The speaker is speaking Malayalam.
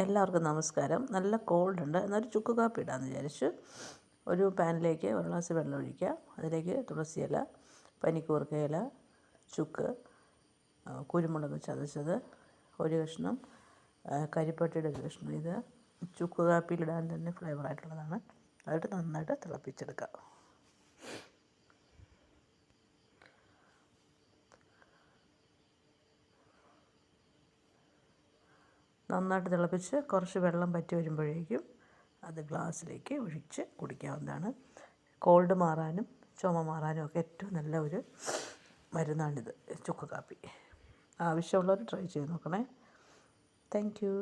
എല്ലാവർക്കും നമസ്കാരം. നല്ല കോൾഡുണ്ട്, എന്നൊരു ചുക്ക് കാപ്പി ഇടാമെന്ന് വിചാരിച്ചു. ഒരു പാനിലേക്ക് 1 ഗ്ലാസ് വെള്ളം ഒഴിക്കുക. അതിലേക്ക് തുളസിയില, പനിക്കൂർക്ക ഇല, ചുക്ക്, കുരുമുളക് ചതച്ചത്, ഒരു കഷ്ണം കരിപ്പട്ടിയുടെ ഒരു കഷ്ണം. ഇത് ചുക്ക് കാപ്പിയിലിടാൻ തന്നെ ഫ്ലേവറായിട്ടുള്ളതാണ്. അതിട്ട് നന്നായിട്ട് തിളപ്പിച്ചെടുക്കുക. നന്നായിട്ട് തിളപ്പിച്ച് കുറച്ച് വെള്ളം പറ്റി വരുമ്പോഴേക്കും അത് ഗ്ലാസ്സിലേക്ക് ഒഴിച്ച് കുടിക്കാവുന്നതാണ്. കോൾഡ് മാറാനും ചുമ മാറാനും ഒക്കെ ഏറ്റവും നല്ല ഒരു മരുന്നാണിത്, ചുക്ക് കാപ്പി. ആവശ്യമുള്ളവർ ട്രൈ ചെയ്ത് നോക്കണേ. Thank you.